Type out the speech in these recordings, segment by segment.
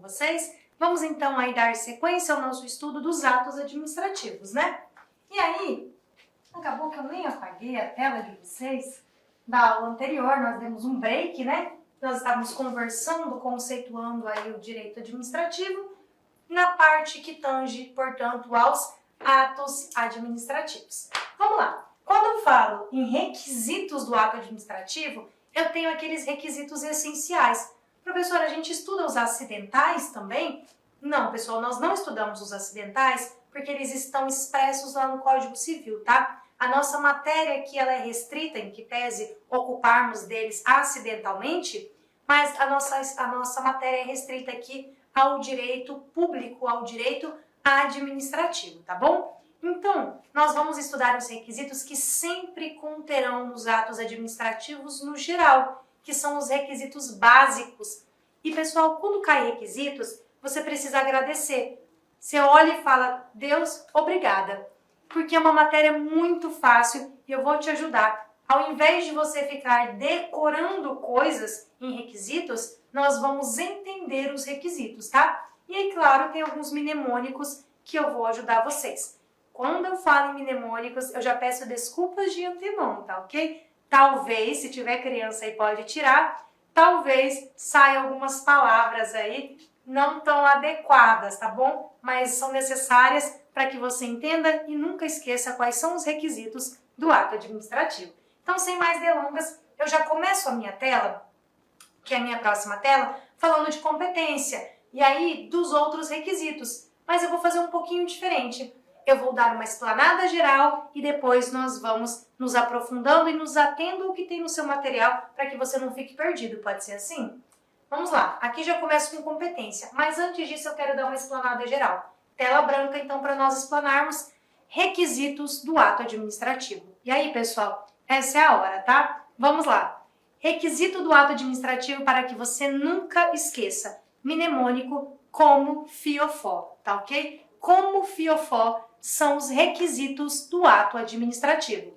vocês. Vamos então aí dar sequência ao nosso estudo dos atos administrativos, né? E aí, acabou que eu nem apaguei a tela de vocês da aula anterior, nós demos um break, né? Nós estávamos conversando, conceituando aí o direito administrativo na parte que tange, portanto, aos atos administrativos. Vamos lá. Quando eu falo em requisitos do ato administrativo, eu tenho aqueles requisitos essenciais. Professora, a gente estuda os acidentais também? Não, pessoal, nós não estudamos os acidentais porque eles estão expressos lá no Código Civil, tá? A nossa matéria aqui ela é restrita, em que pese ocuparmos deles acidentalmente, mas a nossa matéria é restrita aqui ao direito público, ao direito administrativo, tá bom? Então, nós vamos estudar os requisitos que sempre conterão nos atos administrativos no geral, que são os requisitos básicos. E, pessoal, quando cai requisitos, você precisa agradecer. Você olha e fala, Deus, obrigada, porque é uma matéria muito fácil e eu vou te ajudar. Ao invés de você ficar decorando coisas em requisitos, nós vamos entender os requisitos, tá? E aí, claro, tem alguns mnemônicos que eu vou ajudar vocês. Quando eu falo em mnemônicos, eu já peço desculpas de antemão, tá ok? Talvez, se tiver criança aí, pode tirar. Talvez saiam algumas palavras aí não tão adequadas, tá bom? Mas são necessárias para que você entenda e nunca esqueça quais são os requisitos do ato administrativo. Então, sem mais delongas, eu já começo a minha tela, que é a minha próxima tela, falando de competência e aí dos outros requisitos. Mas eu vou fazer um pouquinho diferente. Eu vou dar uma explanada geral e depois nós vamos nos aprofundando e nos atendo ao que tem no seu material para que você não fique perdido. Pode ser assim? Vamos lá. Aqui já começo com competência, mas antes disso eu quero dar uma explanada geral. Tela branca, então, para nós explanarmos requisitos do ato administrativo. E aí, pessoal, essa é a hora, tá? Vamos lá. Requisito do ato administrativo para que você nunca esqueça. Mnemônico como fiofó, tá ok? Como fiofó são os requisitos do ato administrativo.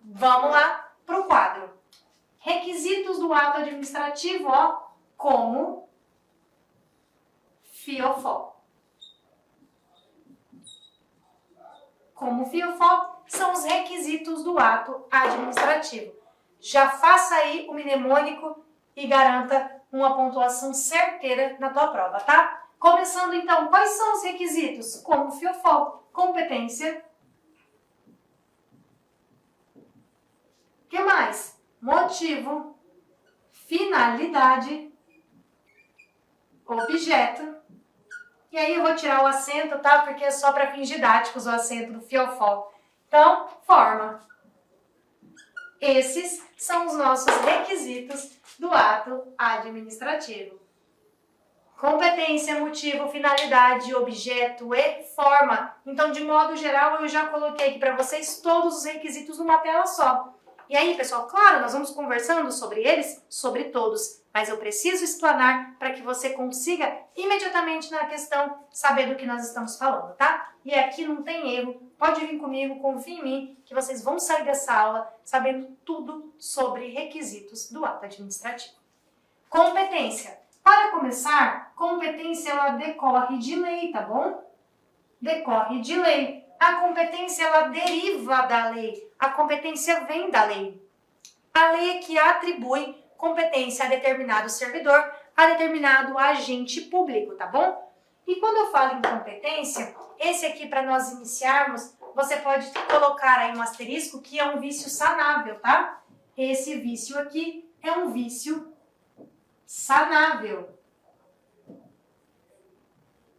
Vamos lá para o quadro. Requisitos do ato administrativo, ó, como fiofó. Como fiofó são os requisitos do ato administrativo. Já faça aí o mnemônico e garanta uma pontuação certeira na tua prova, tá? Começando então, quais são os requisitos? Como fiofó, competência. O que mais? Motivo, finalidade, objeto. E aí eu vou tirar o acento, tá? Porque é só para fins didáticos o acento do fiofó. Então, forma. Esses são os nossos requisitos do ato administrativo. Competência, motivo, finalidade, objeto e forma. Então, de modo geral, eu já coloquei aqui para vocês todos os requisitos numa tela só. E aí, pessoal, claro, nós vamos conversando sobre eles, sobre todos, mas eu preciso explanar para que você consiga imediatamente na questão saber do que nós estamos falando, tá? E aqui não tem erro, pode vir comigo, confie em mim, que vocês vão sair dessa aula sabendo tudo sobre requisitos do ato administrativo. Competência. Para começar, competência ela decorre de lei, tá bom? Decorre de lei. A competência ela deriva da lei. A competência vem da lei. A lei é que atribui competência a determinado servidor, a determinado agente público, tá bom? E quando eu falo em competência, esse aqui para nós iniciarmos, você pode colocar aí um asterisco que é um vício sanável, tá? Esse vício aqui é um vício sanável.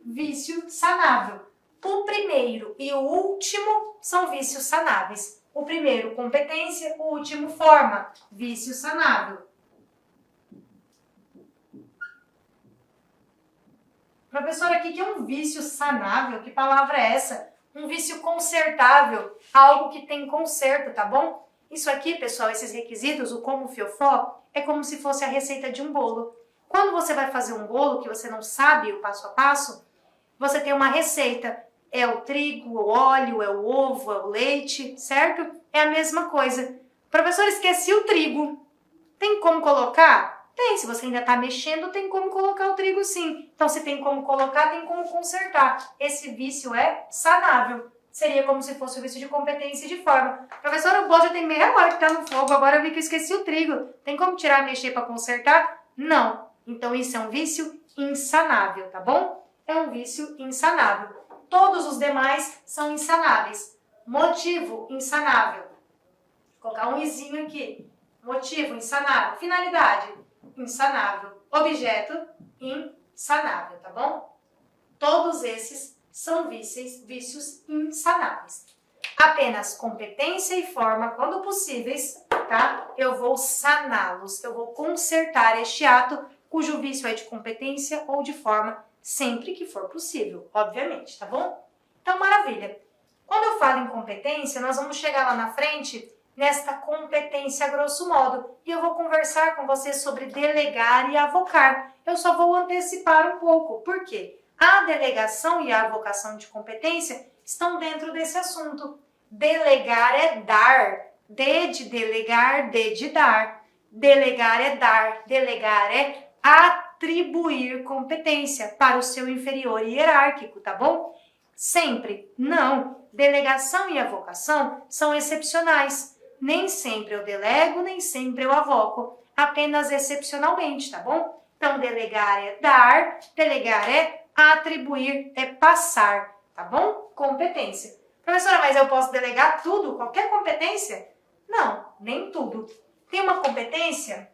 Vício sanável. O primeiro e o último são vícios sanáveis. O primeiro, competência, o último, forma. Vício sanável. Professora, o que é um vício sanável? Que palavra é essa? Um vício consertável, algo que tem conserto, tá bom? Isso aqui, pessoal, esses requisitos, o como fiofó, é como se fosse a receita de um bolo. Quando você vai fazer um bolo que você não sabe o passo a passo, você tem uma receita. É o trigo, o óleo, é o ovo, é o leite, certo? É a mesma coisa. Professor, esqueci o trigo. Tem como colocar? Tem, se você ainda está mexendo, tem como colocar o trigo sim. Então, se tem como colocar, tem como consertar. Esse vício é sanável. Seria como se fosse o vício de competência e de forma. Professora, o bolo já tem meia hora que está no fogo, agora eu vi que eu esqueci o trigo. Tem como tirar, mexer para consertar? Não. Então, isso é um vício insanável, tá bom? É um vício insanável. Todos os demais são insanáveis. Motivo, insanável. Vou colocar um izinho aqui. Motivo, insanável. Finalidade, insanável. Objeto, insanável, tá bom? Todos esses são vícios insanáveis. Apenas competência e forma, quando possíveis, tá? Eu vou saná-los, eu vou consertar este ato cujo vício é de competência ou de forma, sempre que for possível, obviamente, tá bom? Então, maravilha. Quando eu falo em competência, nós vamos chegar lá na frente nesta competência grosso modo. E eu vou conversar com você sobre delegar e avocar. Eu só vou antecipar um pouco. Por quê? A delegação e a avocação de competência estão dentro desse assunto. Delegar é dar. De delegar, de dar. Delegar é dar. Delegar é atribuir competência para o seu inferior hierárquico, tá bom? Sempre? Não. Delegação e avocação são excepcionais. Nem sempre eu delego, nem sempre eu avoco. Apenas excepcionalmente, tá bom? Então, delegar é dar, delegar é atribuir, é passar, tá bom? Competência. Professora, mas eu posso delegar tudo, qualquer competência? Não, nem tudo. Tem uma competência,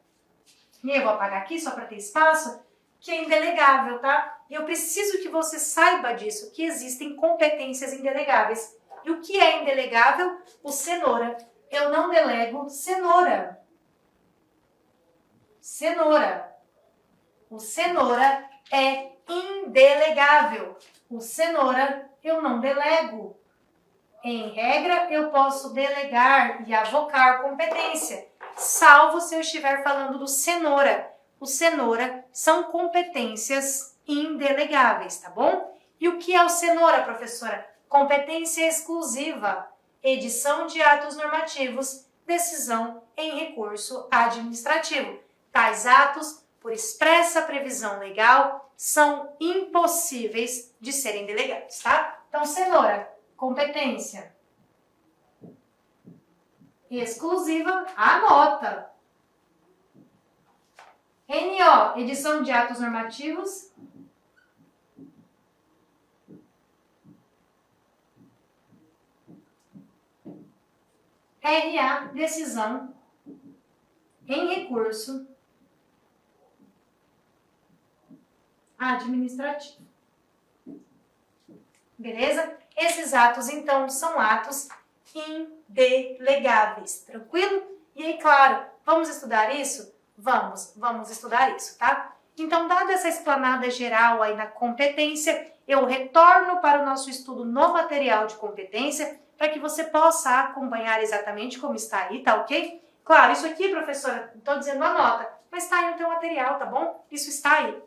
e eu vou apagar aqui só para ter espaço, que é indelegável, tá? E eu preciso que você saiba disso, que existem competências indelegáveis. E o que é indelegável? O cenoura. Eu não delego cenoura. Cenoura. O cenoura é indelegável. O cenoura eu não delego. Em regra, eu posso delegar e avocar competência, salvo se eu estiver falando do cenoura. O cenoura são competências indelegáveis, tá bom? E o que é o cenoura, professora? Competência exclusiva, edição de atos normativos, decisão em recurso administrativo. Tais atos, por expressa previsão legal, são impossíveis de serem delegados, tá? Então, cenoura, competência exclusiva, anota. NO, edição de atos normativos. RA, decisão em recurso administrativo. Beleza? Esses atos, então, são atos indelegáveis. Tranquilo? E aí, claro, vamos estudar isso? Vamos estudar isso, tá? Então, dada essa explanada geral aí na competência, eu retorno para o nosso estudo no material de competência para que você possa acompanhar exatamente como está aí, tá ok? Claro, isso aqui, professora, estou dizendo a nota, mas está aí no teu material, tá bom? Isso está aí.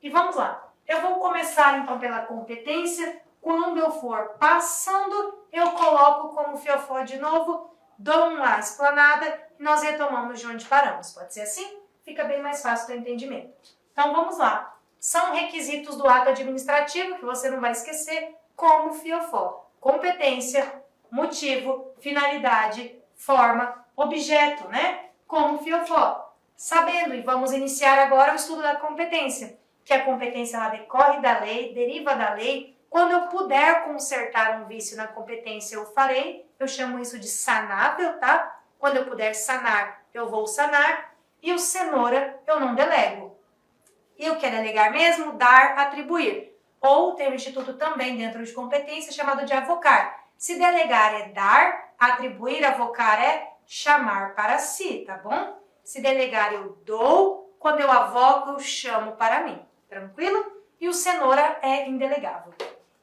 E vamos lá. Eu vou começar, então, pela competência. Quando eu for passando, eu coloco como fiofó de novo, dou uma explanada e nós retomamos de onde paramos. Pode ser assim? Fica bem mais fácil do entendimento. Então, vamos lá. São requisitos do ato administrativo, que você não vai esquecer, como fiofó. Competência, motivo, finalidade, forma, objeto, né? Como fiofó. Sabendo, e vamos iniciar agora o estudo da competência, que a competência ela decorre da lei, deriva da lei. Quando eu puder consertar um vício na competência, eu farei. Eu chamo isso de sanável, tá? Quando eu puder sanar, eu vou sanar. E o cenoura, eu não delego. E o que é delegar mesmo? Dar, atribuir. Ou tem um instituto também dentro de competência chamado de avocar. Se delegar é dar, atribuir, avocar é chamar para si, tá bom? Se delegar eu dou, quando eu avoco eu chamo para mim. Tranquilo? E o cenoura é indelegável.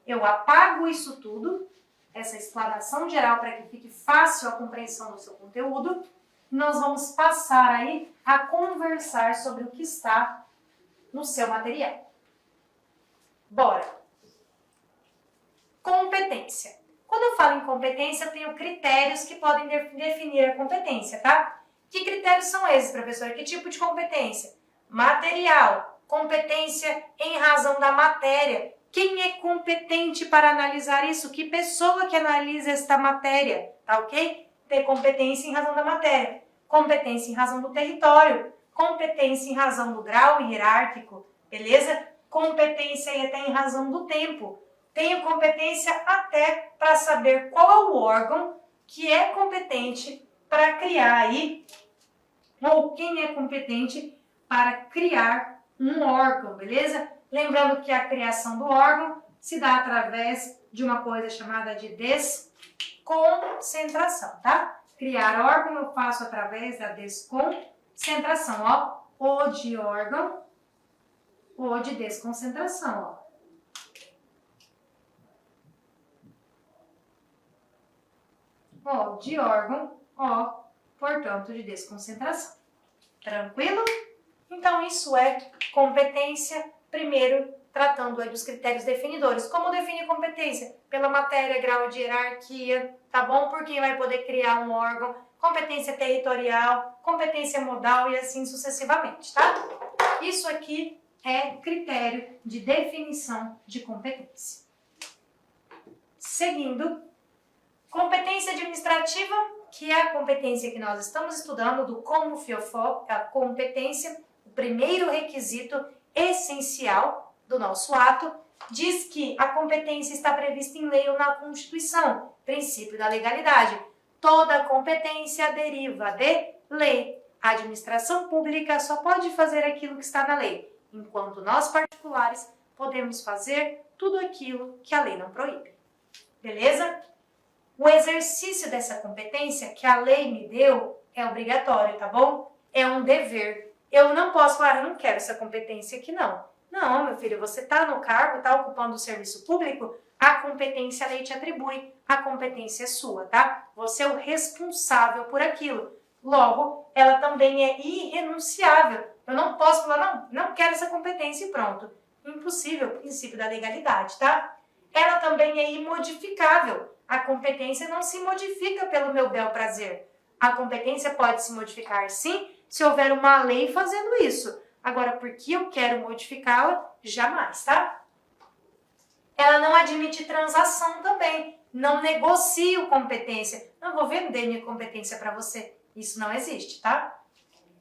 Eu apago isso tudo, essa explanação geral para que fique fácil a compreensão do seu conteúdo. Nós vamos passar aí a conversar sobre o que está no seu material. Bora! Competência. Quando eu falo em competência, eu tenho critérios que podem definir a competência, tá? Que critérios são esses, professor? Que tipo de competência? Material, competência em razão da matéria. Quem é competente para analisar isso? Que pessoa que analisa esta matéria, tá ok? Ter competência em razão da matéria. Competência em razão do território. Competência em razão do grau hierárquico, beleza? Competência e até em razão do tempo. Tenho competência até para saber qual é o órgão que é competente para criar aí, ou quem é competente para criar um órgão, beleza? Lembrando que a criação do órgão se dá através de uma coisa chamada de desconcentração, tá? Criar órgão eu faço através da desconcentração, ó. O de órgão, o de desconcentração, ó. O de órgão, O, portanto, de desconcentração. Tranquilo? Então, isso é competência, primeiro, tratando aí dos critérios definidores. Como definir competência? Pela matéria, grau de hierarquia, tá bom? Por quem vai poder criar um órgão, competência territorial, competência modal e assim sucessivamente, tá? Isso aqui é critério de definição de competência. Seguindo, competência administrativa, que é a competência que nós estamos estudando do Como Fiofó, a competência, o primeiro requisito essencial do nosso ato, diz que a competência está prevista em lei ou na Constituição, princípio da legalidade. Toda competência deriva de lei. A administração pública só pode fazer aquilo que está na lei, enquanto nós particulares podemos fazer tudo aquilo que a lei não proíbe. Beleza? O exercício dessa competência que a lei me deu é obrigatório, tá bom? É um dever. Eu não posso falar, eu não quero essa competência aqui, não. Não, meu filho, você está no cargo, está ocupando o serviço público, a competência a lei te atribui, a competência é sua, tá? Você é o responsável por aquilo. Logo, ela também é irrenunciável. Eu não posso falar, não quero essa competência e pronto. Impossível, princípio da legalidade, tá? Ela também é imodificável. A competência não se modifica pelo meu bel prazer. A competência pode se modificar, sim, se houver uma lei fazendo isso. Agora, porque eu quero modificá-la, jamais, tá? Ela não admite transação também. Não negocio competência. Não vou vender minha competência para você. Isso não existe, tá?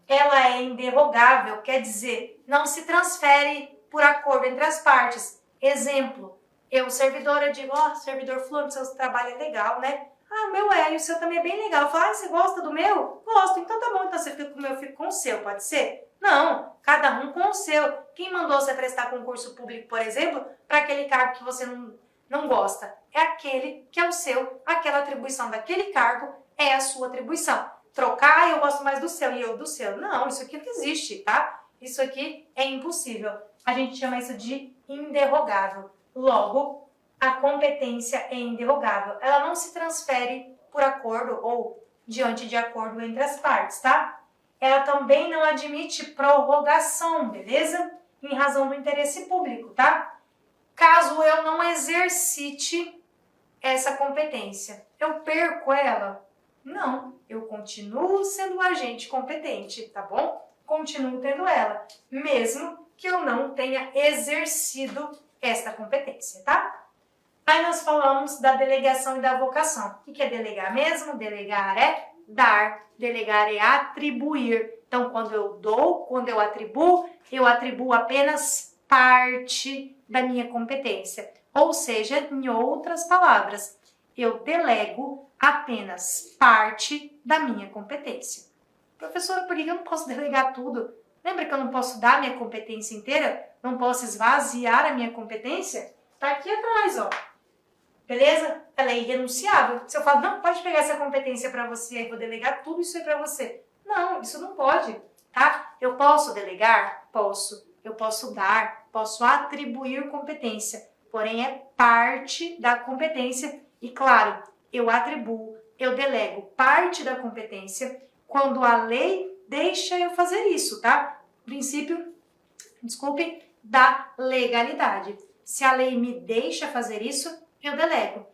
Ela é inderrogável, quer dizer, não se transfere por acordo entre as partes. Exemplo, eu, servidor, eu digo, ó, servidor fulano, seu trabalho é legal, né? Ah, o meu é, e o seu também é bem legal. Eu falo, ah, você gosta do meu? Gosto, então tá bom, então você fica com o meu, eu fico com o seu, pode ser? Não, cada um com o seu. Quem mandou você prestar concurso público, por exemplo, para aquele cargo que você não gosta? É aquele que é o seu, aquela atribuição daquele cargo é a sua atribuição. Trocar, eu gosto mais do seu e eu do seu. Não, isso aqui não existe, tá? Isso aqui é impossível. A gente chama isso de inderrogável. Logo, a competência é inderrogável. Ela não se transfere por acordo ou diante de acordo entre as partes, tá? Ela também não admite prorrogação, beleza? Em razão do interesse público, tá? Caso eu não exercite essa competência, eu perco ela? Não, eu continuo sendo um agente competente, tá bom? Continuo tendo ela, mesmo que eu não tenha exercido esta competência, tá? Aí nós falamos da delegação e da vocação. O que é delegar mesmo? Delegar é dar, delegar é atribuir. Então, quando eu dou, quando eu atribuo apenas parte da minha competência. Ou seja, em outras palavras, eu delego apenas parte da minha competência. Professora, por que eu não posso delegar tudo? Lembra que eu não posso dar a minha competência inteira? Não posso esvaziar a minha competência? Tá aqui atrás, ó. Beleza? Ela é irrenunciável. Se eu falo, não, pode pegar essa competência para você, eu vou delegar tudo isso aí para você. Não, isso não pode, tá? Eu posso delegar? Posso. Eu posso dar, posso atribuir competência. Porém, é parte da competência. E, claro, eu atribuo, eu delego parte da competência quando a lei deixa eu fazer isso, tá? Princípio, desculpe, da legalidade. Se a lei me deixa fazer isso, eu delego.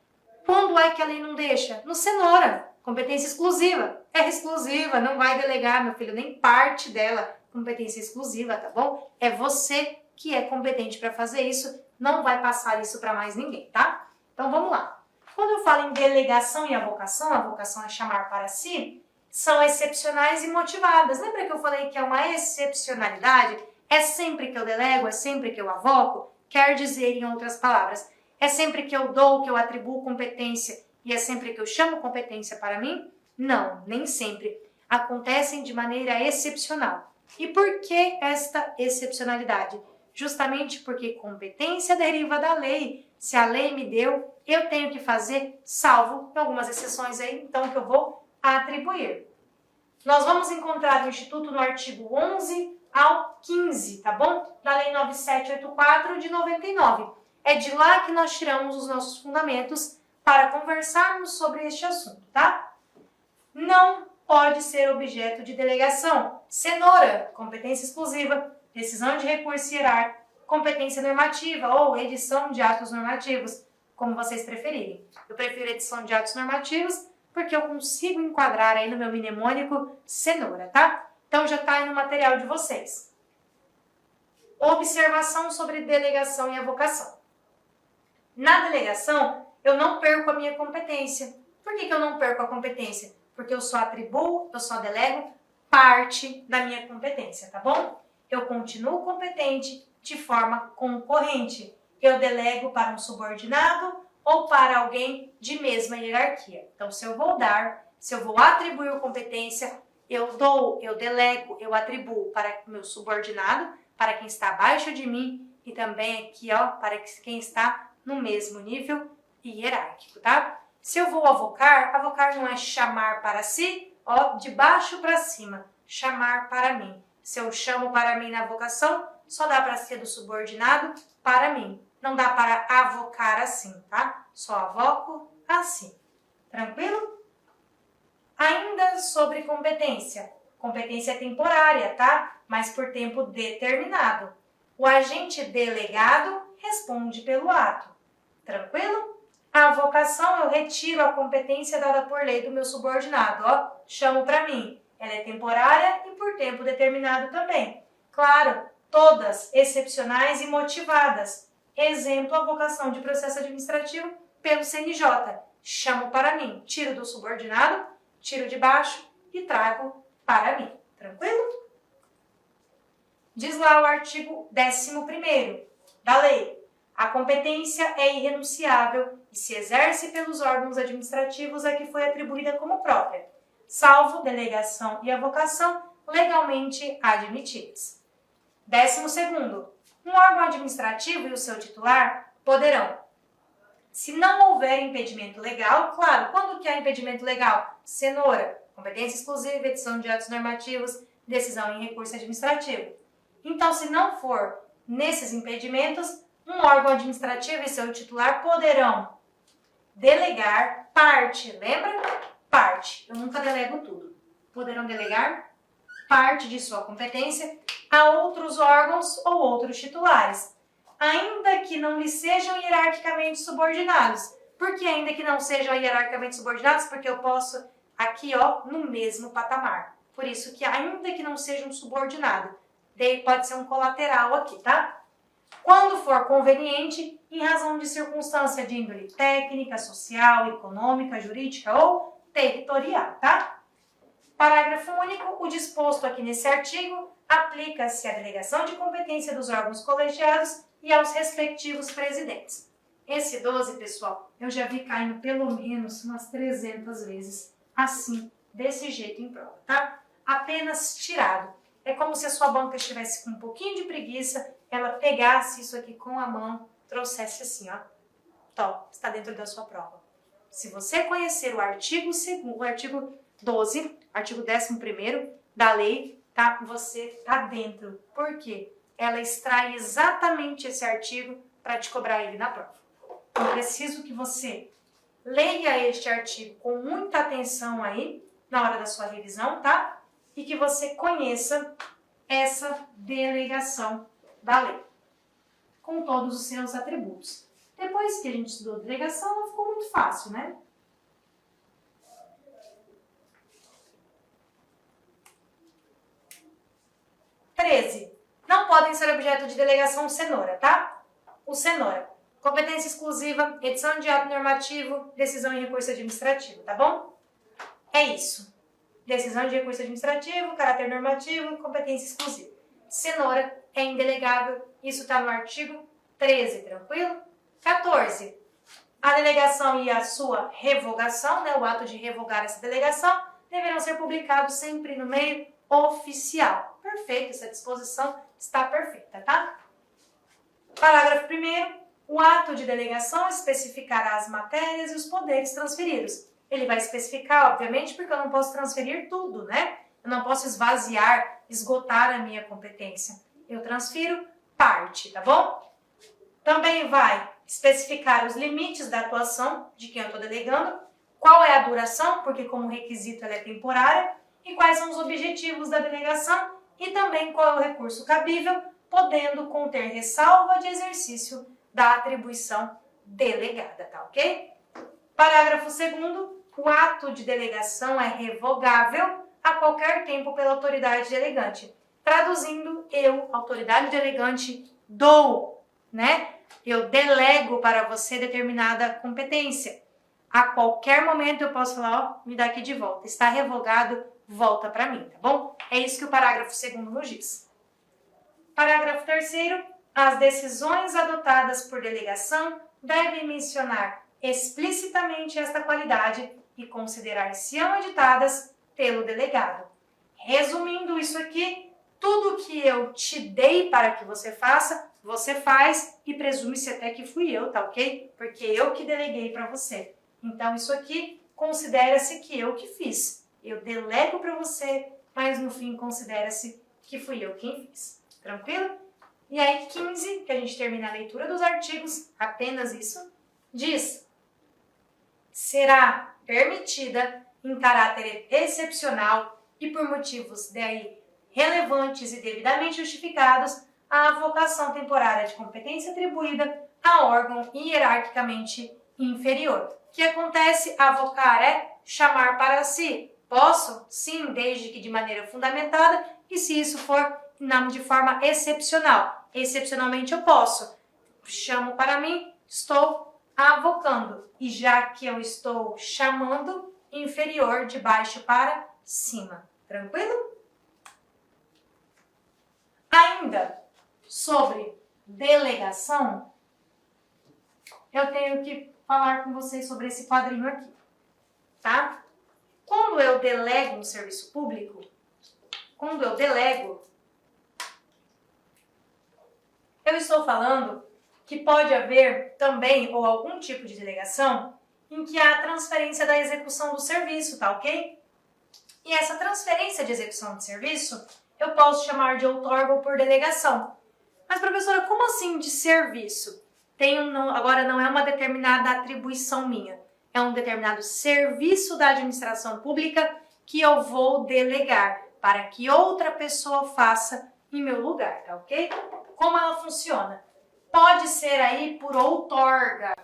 Quando é que a lei não deixa? No cenoura. Competência exclusiva. É exclusiva, não vai delegar, meu filho, nem parte dela. Competência exclusiva, tá bom? É você que é competente para fazer isso, não vai passar isso para mais ninguém, tá? Então vamos lá. Quando eu falo em delegação e a vocação é chamar para si, são excepcionais e motivadas. Lembra que eu falei que é uma excepcionalidade? É sempre que eu delego, é sempre que eu avoco? Quer dizer, em outras palavras, é sempre que eu dou, que eu atribuo competência e é sempre que eu chamo competência para mim? Não, nem sempre. Acontecem de maneira excepcional. E por que esta excepcionalidade? Justamente porque competência deriva da lei. Se a lei me deu, eu tenho que fazer, salvo algumas exceções aí, então, que eu vou atribuir. Nós vamos encontrar o Instituto no artigo 11 ao 15, tá bom? Da Lei 9784 de 99. É de lá que nós tiramos os nossos fundamentos para conversarmos sobre este assunto, tá? Não pode ser objeto de delegação. Cenoura, competência exclusiva, decisão de recurso hierárquico, competência normativa ou edição de atos normativos, como vocês preferirem. Eu prefiro edição de atos normativos porque eu consigo enquadrar aí no meu mnemônico cenoura, tá? Então já está aí no material de vocês. Observação sobre delegação e avocação. Na delegação, eu não perco a minha competência. Por que eu não perco a competência? Porque eu só atribuo, eu só delego parte da minha competência, tá bom? Eu continuo competente de forma concorrente. Eu delego para um subordinado ou para alguém de mesma hierarquia. Então, se eu vou dar, se eu vou atribuir competência, eu dou, eu delego, eu atribuo para o meu subordinado, para quem está abaixo de mim e também aqui, ó, para quem está no mesmo nível hierárquico, tá? Se eu vou avocar não é chamar para si, ó, de baixo para cima, chamar para mim. Se eu chamo para mim na avocação, só dá para ser do subordinado para mim. Não dá para avocar assim, tá? Só avoco assim. Tranquilo? Ainda sobre competência. Competência é temporária, tá? Mas por tempo determinado. O agente delegado responde pelo ato. Tranquilo? A avocação, eu retiro a competência dada por lei do meu subordinado, ó. Chamo para mim. Ela é temporária e por tempo determinado também. Claro, todas excepcionais e motivadas. Exemplo, a avocação de processo administrativo pelo CNJ. Chamo para mim, tiro do subordinado, tiro de baixo e trago para mim. Tranquilo? Diz lá o artigo 11º da lei. A competência é irrenunciável e se exerce pelos órgãos administrativos a que foi atribuída como própria, salvo delegação e avocação legalmente admitidas. 12º. Um órgão administrativo e o seu titular poderão, se não houver impedimento legal, claro, quando que há impedimento legal? Cenoura, competência exclusiva, edição de atos normativos, decisão em recurso administrativo. Então, se não for nesses impedimentos, um órgão administrativo e seu titular poderão delegar parte, lembra? Parte. Eu nunca delego tudo. Poderão delegar parte de sua competência a outros órgãos ou outros titulares, ainda que não lhes sejam hierarquicamente subordinados. Por que ainda que não sejam hierarquicamente subordinados? Porque eu posso aqui, ó, no mesmo patamar. Por isso que ainda que não seja um subordinado, daí pode ser um colateral aqui, tá? Quando for conveniente, em razão de circunstância de índole técnica, social, econômica, jurídica ou territorial, tá? Parágrafo único. O disposto aqui nesse artigo aplica-se à delegação de competência dos órgãos colegiados e aos respectivos presidentes. Esse 12, pessoal, eu já vi caindo pelo menos umas 300 vezes, assim, desse jeito em prova, tá? Apenas tirado. É como se a sua banca estivesse com um pouquinho de preguiça, ela pegasse isso aqui com a mão, trouxesse assim, ó. Tó, está dentro da sua prova. Se você conhecer o artigo 12, artigo 11º da lei, tá? Você tá dentro. Por quê? Ela extrai exatamente esse artigo para te cobrar ele na prova. Eu preciso que você leia este artigo com muita atenção aí, na hora da sua revisão, tá? E que você conheça essa delegação da lei, com todos os seus atributos. Depois que a gente estudou delegação, ficou muito fácil, né? 13. Não podem ser objeto de delegação o cenoura, tá? O cenoura. Competência exclusiva, edição de ato normativo, decisão em recurso administrativo, tá bom? É isso. Decisão de recurso administrativo, caráter normativo, competência exclusiva. Cenoura é indelegável, isso está no artigo 13, tranquilo? 14. A delegação e a sua revogação, né, o ato de revogar essa delegação, deverão ser publicados sempre no meio oficial. Perfeito, essa disposição está perfeita, tá? Parágrafo 1º. O ato de delegação especificará as matérias e os poderes transferidos. Ele vai especificar, obviamente, porque eu não posso transferir tudo, né? Eu não posso esvaziar, esgotar a minha competência. Eu transfiro parte, tá bom? Também vai especificar os limites da atuação de quem eu estou delegando, qual é a duração, porque como requisito ela é temporária, e quais são os objetivos da delegação, e também qual é o recurso cabível, podendo conter ressalva de exercício da atribuição delegada, tá ok? Parágrafo 2º. O ato de delegação é revogável a qualquer tempo pela autoridade delegante. Traduzindo, eu, autoridade delegante, dou, né? Eu delego para você determinada competência. A qualquer momento eu posso falar, ó, me dá aqui de volta. Está revogado, volta para mim, tá bom? É isso que o parágrafo 2º nos diz. Parágrafo 3º. As decisões adotadas por delegação devem mencionar explicitamente esta qualidade e considerar-se-ão editadas pelo delegado. Resumindo isso aqui, tudo que eu te dei para que você faça, você faz e presume-se até que fui eu, tá ok? Porque eu que deleguei para você. Então, isso aqui considera-se que eu que fiz. Eu delego para você, mas no fim considera-se que fui eu quem fiz. Tranquilo? E aí, 15, que a gente termina a leitura dos artigos, apenas isso, diz: será permitida, em caráter excepcional e por motivos daí relevantes e devidamente justificados, a avocação temporária de competência atribuída a órgão hierarquicamente inferior. O que acontece? Avocar é chamar para si. Posso? Sim, desde que de maneira fundamentada e se isso for de forma excepcional. Excepcionalmente eu posso. Chamo para mim, estou avocando. E já que eu estou chamando, inferior de baixo para cima. Tranquilo? Ainda sobre delegação, eu tenho que falar com vocês sobre esse quadrinho aqui, tá? Quando eu delego um serviço público, eu estou falando que pode haver também, ou algum tipo de delegação, em que há a transferência da execução do serviço, tá ok? E essa transferência de execução de serviço, eu posso chamar de outorga ou por delegação. Mas, professora, como assim de serviço? Agora não é uma determinada atribuição minha, é um determinado serviço da administração pública que eu vou delegar para que outra pessoa faça em meu lugar, tá ok? Como ela funciona? Pode ser aí por outorga,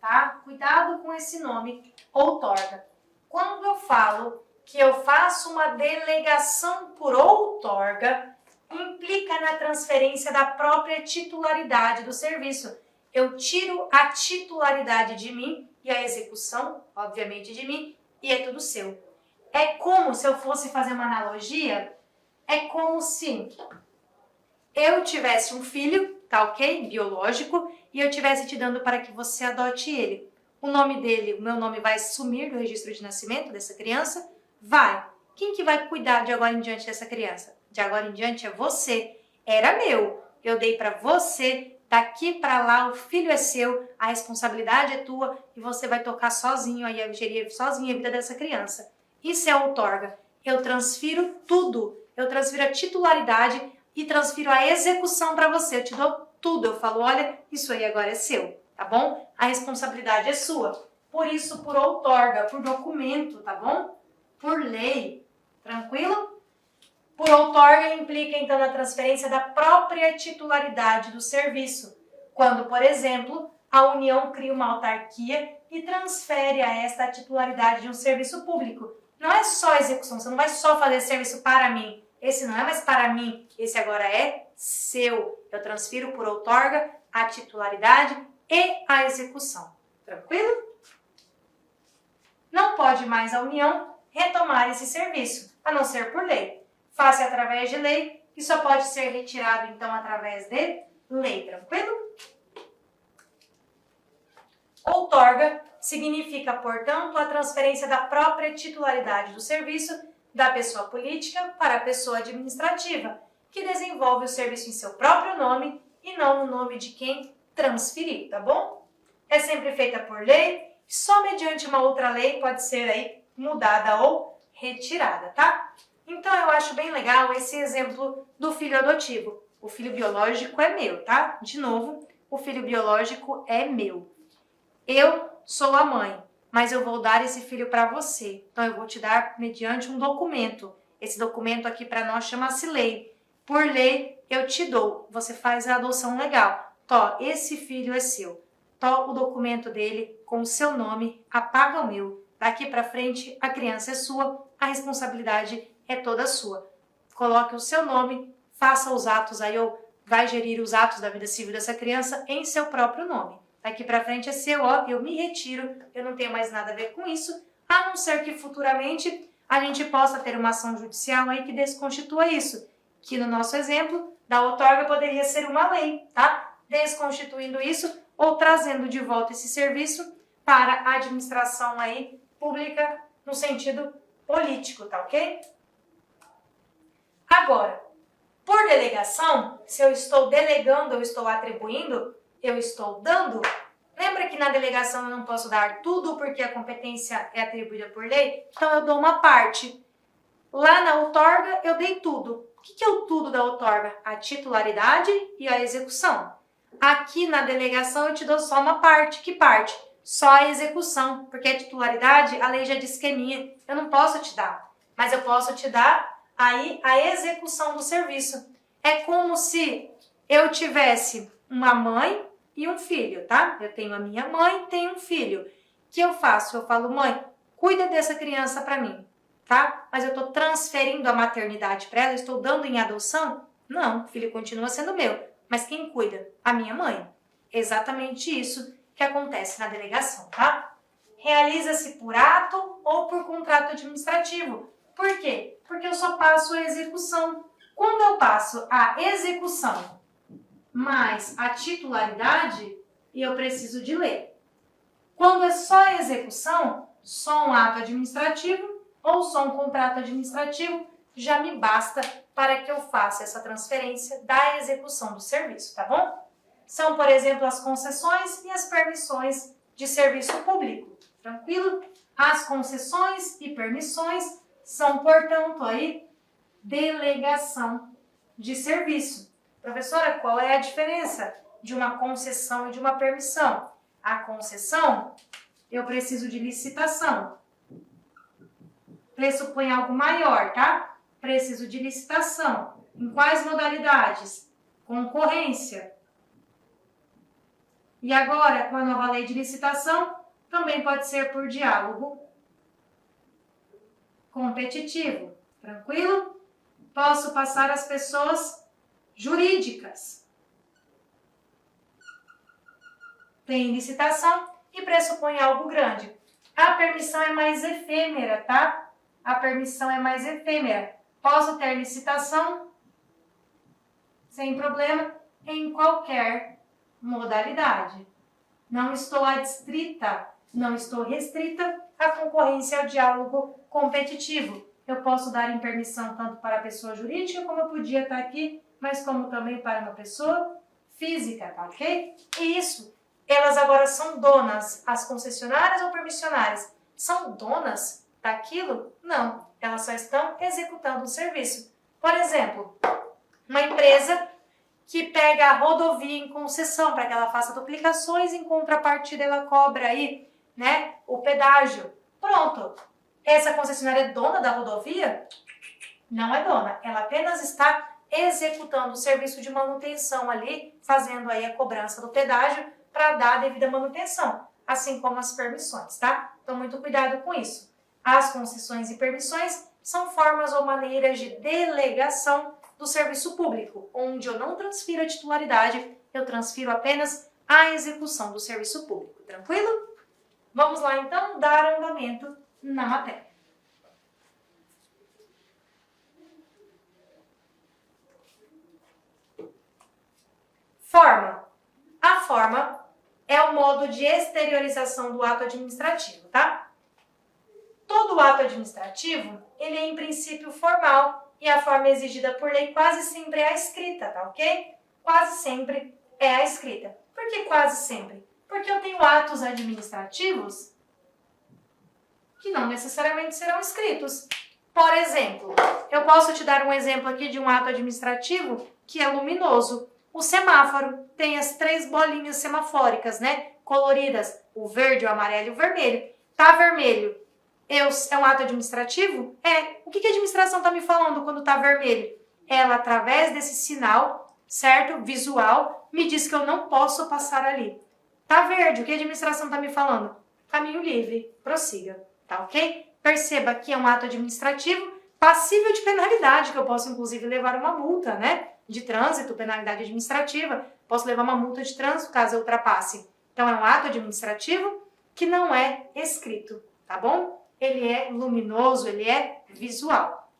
tá? Cuidado com esse nome, outorga. Quando eu falo que eu faço uma delegação por outorga, implica na transferência da própria titularidade do serviço. Eu tiro a titularidade de mim e a execução, obviamente, de mim, e é tudo seu. É como se eu fosse fazer uma analogia, é como se eu tivesse um filho, tá ok? Biológico, e eu estivesse te dando para que você adote ele. O nome dele, o meu nome vai sumir do registro de nascimento dessa criança? Vai. Quem que vai cuidar de agora em diante dessa criança? De agora em diante é você. Era meu. Eu dei para você. Daqui para lá o filho é seu, a responsabilidade é tua e você vai tocar sozinho, aí gerir sozinho a vida dessa criança. Isso é outorga. Eu transfiro tudo. Eu transfiro a titularidade e transfiro a execução para você. Eu te dou tudo. Eu falo, olha, isso aí agora é seu, tá bom? A responsabilidade é sua. Por isso, por outorga, por documento, tá bom? Por lei. Tranquilo? Por outorga implica, então, na transferência da própria titularidade do serviço. Quando, por exemplo, a União cria uma autarquia e transfere a esta a titularidade de um serviço público. Não é só execução, você não vai só fazer serviço para mim. esse não é mais para mim, esse agora é seu. Eu transfiro por outorga a titularidade e a execução. Tranquilo? Não pode mais a União retomar esse serviço, a não ser por lei. Faça através de lei e só pode ser retirado, então, através de lei. Tranquilo? Outorga significa, portanto, a transferência da própria titularidade do serviço da pessoa política para a pessoa administrativa, que desenvolve o serviço em seu próprio nome e não no nome de quem transferir, tá bom? É sempre feita por lei, só mediante uma outra lei pode ser aí mudada ou retirada, tá? Então eu acho bem legal esse exemplo do filho adotivo. O filho biológico é meu, tá? De novo, o filho biológico é meu. Eu sou a mãe, mas eu vou dar esse filho para você. Então eu vou te dar mediante um documento. Esse documento aqui para nós chama-se lei. Por lei eu te dou. Você faz a adoção legal. Tó, esse filho é seu. Tó, o documento dele com o seu nome, apaga o meu. Daqui para frente a criança é sua, a responsabilidade é toda sua. Coloque o seu nome, faça os atos aí, ou vai gerir os atos da vida civil dessa criança em seu próprio nome. Daqui para frente é seu, ó, eu me retiro, eu não tenho mais nada a ver com isso, a não ser que futuramente a gente possa ter uma ação judicial aí que desconstitua isso, que no nosso exemplo da outorga poderia ser uma lei, tá? Desconstituindo isso ou trazendo de volta esse serviço para a administração aí pública no sentido político, tá ok? Agora, por delegação, se eu estou delegando, eu estou atribuindo, eu estou dando. Lembra que na delegação eu não posso dar tudo porque a competência é atribuída por lei? Então eu dou uma parte. Lá na outorga eu dei tudo. O que é o tudo da outorga? A titularidade e a execução. Aqui na delegação eu te dou só uma parte. Que parte? Só a execução, porque a titularidade, a lei já disse que é minha. Eu não posso te dar, mas eu posso te dar aí a execução do serviço. É como se eu tivesse uma mãe e um filho, tá? Eu tenho a minha mãe, tenho um filho. O que eu faço? Eu falo, mãe, cuida dessa criança para mim, tá? Mas eu estou transferindo a maternidade para ela, estou dando em adoção? Não, o filho continua sendo meu. Mas quem cuida? A minha mãe. Exatamente isso que acontece na delegação, tá? Realiza-se por ato ou por contrato administrativo. Por quê? Porque eu só passo a execução. Quando eu passo a execução mais a titularidade, eu preciso de lei. Quando é só a execução, só um ato administrativo ou só um contrato administrativo, já me basta para que eu faça essa transferência da execução do serviço, tá bom? São, por exemplo, as concessões e as permissões de serviço público. Tranquilo? As concessões e permissões são, portanto, aí, delegação de serviço. Professora, qual é a diferença de uma concessão e de uma permissão? A concessão, eu preciso de licitação. Pressupõe algo maior, tá? Preciso de licitação. Em quais modalidades? Concorrência. E agora, com a nova lei de licitação, também pode ser por diálogo competitivo. Tranquilo? Posso passar as pessoas jurídicas. Tem licitação e pressupõe algo grande. A permissão é mais efêmera, tá? A permissão é mais efêmera. Posso ter licitação sem problema em qualquer modalidade. Não estou adstrita, não estou restrita à concorrência e ao diálogo competitivo. Eu posso dar em permissão tanto para a pessoa jurídica, como eu podia estar aqui, mas como também para uma pessoa física, tá ok? E isso, elas agora são donas, as concessionárias ou permissionárias, são donas daquilo? Não, elas só estão executando o serviço. Por exemplo, uma empresa que pega a rodovia em concessão para que ela faça duplicações, em contrapartida ela cobra aí, né, o pedágio. Pronto. Essa concessionária é dona da rodovia? Não é dona. Ela apenas está executando o serviço de manutenção ali, fazendo aí a cobrança do pedágio para dar a devida manutenção, assim como as permissões, tá? Então, muito cuidado com isso. As concessões e permissões são formas ou maneiras de delegação do serviço público, onde eu não transfiro a titularidade, eu transfiro apenas a execução do serviço público. Tranquilo? Vamos lá, então, dar andamento na matéria. Forma. A forma é o modo de exteriorização do ato administrativo, tá? Todo ato administrativo, ele é em princípio formal e a forma exigida por lei quase sempre é a escrita, tá ok? Quase sempre é a escrita. Por que quase sempre? Porque eu tenho atos administrativos que não necessariamente serão escritos. Por exemplo, eu posso te dar um exemplo aqui de um ato administrativo que é luminoso. O semáforo tem as 3 bolinhas semafóricas, né? Coloridas, o verde, o amarelo e o vermelho. Tá vermelho. É um ato administrativo? É. O que a administração está me falando quando tá vermelho? Ela, através desse sinal, certo? Visual, me diz que eu não posso passar ali. Tá verde. O que a administração está me falando? Caminho livre. Prossiga. Tá ok? Perceba que é um ato administrativo passível de penalidade, que eu posso, inclusive, levar uma multa, né? De trânsito, penalidade administrativa. Posso levar uma multa de trânsito caso eu ultrapasse. Então, é um ato administrativo que não é escrito, tá bom? Ele é luminoso, ele é visual.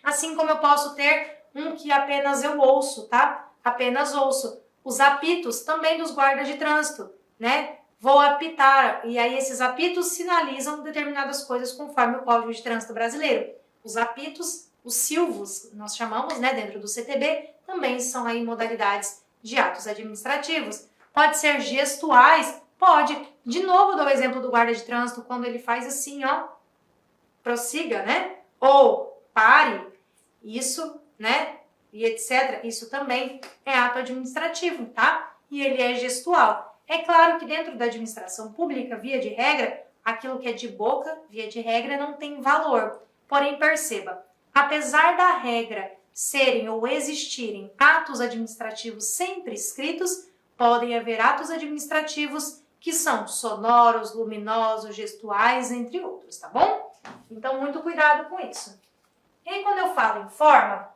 Assim como eu posso ter um que apenas eu ouço, tá? Apenas ouço. Os apitos também dos guardas de trânsito, né? Vou apitar, e aí esses apitos sinalizam determinadas coisas conforme o Código de Trânsito Brasileiro. Os apitos, os silvos, nós chamamos, né, dentro do CTB, também são aí modalidades de atos administrativos. Pode ser gestuais, pode. De novo, dou o exemplo do guarda de trânsito, quando ele faz assim, ó, prossiga, né? Ou pare, isso, né? E etc. Isso também é ato administrativo, tá? E ele é gestual. É claro que dentro da administração pública, via de regra, aquilo que é de boca, via de regra, não tem valor. Porém, perceba, apesar da regra serem ou existirem atos administrativos sempre escritos, podem haver atos administrativos que são sonoros, luminosos, gestuais, entre outros, tá bom? Então, muito cuidado com isso. E aí, quando eu falo em forma...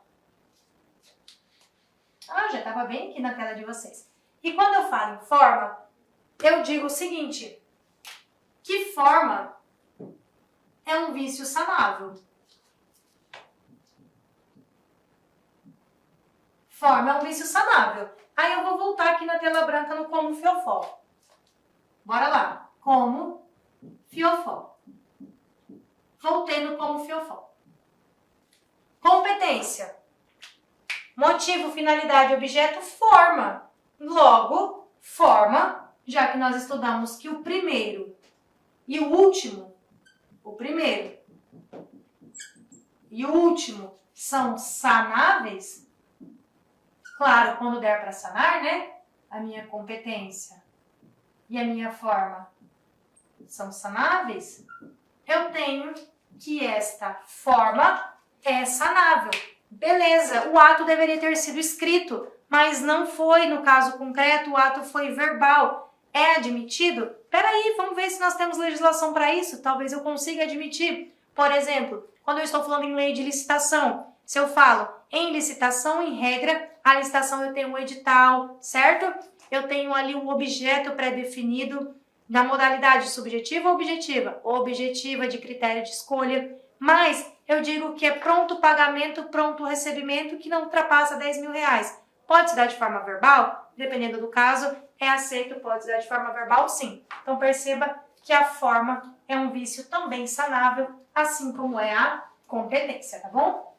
já estava bem aqui na tela de vocês. E quando eu falo em forma, eu digo o seguinte, que forma é um vício sanável. Forma é um vício sanável. Aí eu vou voltar aqui na tela branca no como fiofó. Bora lá. Como fiofó. Voltei no como fiofó. Competência. Motivo, finalidade, objeto, forma. Logo, forma, já que nós estudamos que o primeiro e o último, o primeiro e o último são sanáveis, claro, quando der para sanar, né? A minha competência e a minha forma são sanáveis, eu tenho que esta forma é sanável. Beleza, o ato deveria ter sido escrito, mas não foi, no caso concreto, o ato foi verbal. É admitido? Peraí, vamos ver se nós temos legislação para isso. Talvez eu consiga admitir. Por exemplo, quando eu estou falando em lei de licitação, se eu falo em licitação, em regra, a licitação eu tenho um edital, certo? Eu tenho ali um objeto pré-definido da modalidade subjetiva ou objetiva? Objetiva de critério de escolha, mas eu digo que é pronto pagamento, pronto recebimento, que não ultrapassa 10 mil reais. Pode se dar de forma verbal? Dependendo do caso, é aceito, pode se dar de forma verbal, sim. Então perceba que a forma é um vício também sanável, assim como é a competência, tá bom?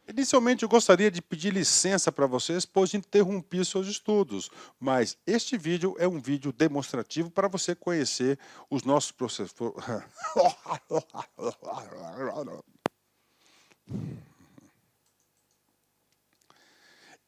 Inicialmente, eu gostaria de pedir licença para vocês, pois interrompi seus estudos, mas este vídeo é um vídeo demonstrativo para você conhecer os nossos processos.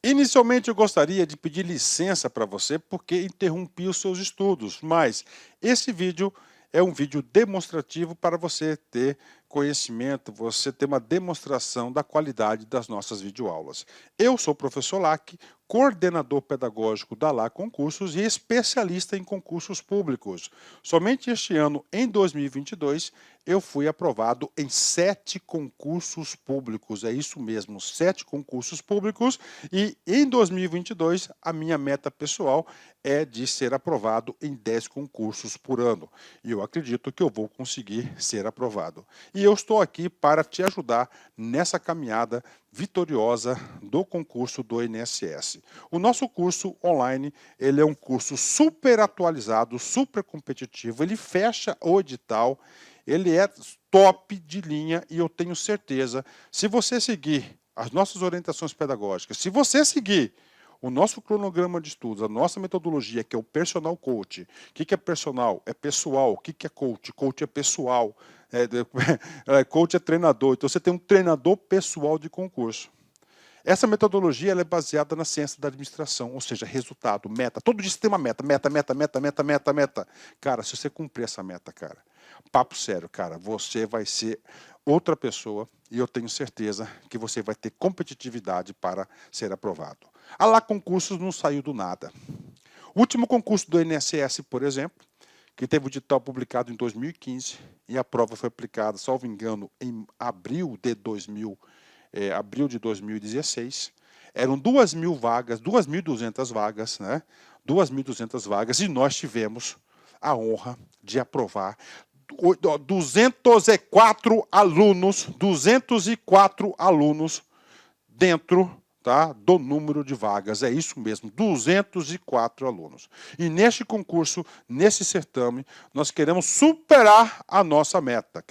Inicialmente, eu gostaria de pedir licença para você, porque interrompi os seus estudos, mas esse vídeo é um vídeo demonstrativo para você ter conhecimento, você ter uma demonstração da qualidade das nossas videoaulas. Eu sou o professor Lac, coordenador pedagógico da Lá Concursos e especialista em concursos públicos. Somente este ano, em 2022, eu fui aprovado em 7 concursos públicos. É isso mesmo, 7 concursos públicos. E em 2022, a minha meta pessoal é de ser aprovado em 10 concursos por ano. E eu acredito que eu vou conseguir ser aprovado. E eu estou aqui para te ajudar nessa caminhada vitoriosa do concurso do INSS. O nosso curso online, ele é um curso super atualizado, super competitivo, ele fecha o edital, ele é top de linha e eu tenho certeza, se você seguir as nossas orientações pedagógicas, se você seguir o nosso cronograma de estudos, a nossa metodologia, que é o Personal Coach. O que é personal? É pessoal. O que é coach? Coach é pessoal. Coach é treinador. Então você tem um treinador pessoal de concurso. Essa metodologia ela é baseada na ciência da administração, ou seja, resultado, meta. Todo dia você tem uma meta, meta. Cara, se você cumprir essa meta, cara, papo sério, cara, você vai ser outra pessoa e eu tenho certeza que você vai ter competitividade para ser aprovado. A Lá Concursos não saiu do nada. O último concurso do INSS, por exemplo, que teve o edital publicado em 2015 e a prova foi aplicada, salvo engano, em abril de 2016, eram 2.000 vagas, 2.200 vagas, né? 2.200 vagas, e nós tivemos a honra de aprovar 204 alunos dentro, tá, do número de vagas. É isso mesmo, 204 alunos. E neste concurso, nesse certame, nós queremos superar a nossa meta.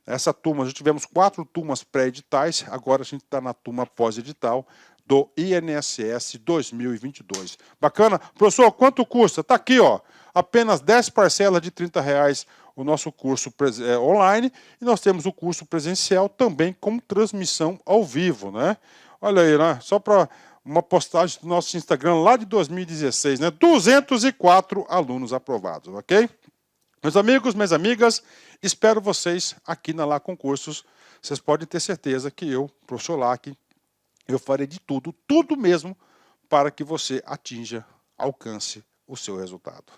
Essa turma, já tivemos 4 turmas pré-editais, agora a gente está na turma pós-edital do INSS 2022. Bacana? Professor, quanto custa? Está aqui, ó, apenas 10 parcelas de R$30 o nosso curso online, e nós temos o curso presencial também com transmissão ao vivo, né? Olha aí, né? Só para uma postagem do nosso Instagram lá de 2016, né? 204 alunos aprovados, ok? Meus amigos, minhas amigas, espero vocês aqui na Lá Concursos. Vocês podem ter certeza que eu, professor Lac, eu farei de tudo mesmo, para que você atinja, alcance o seu resultado.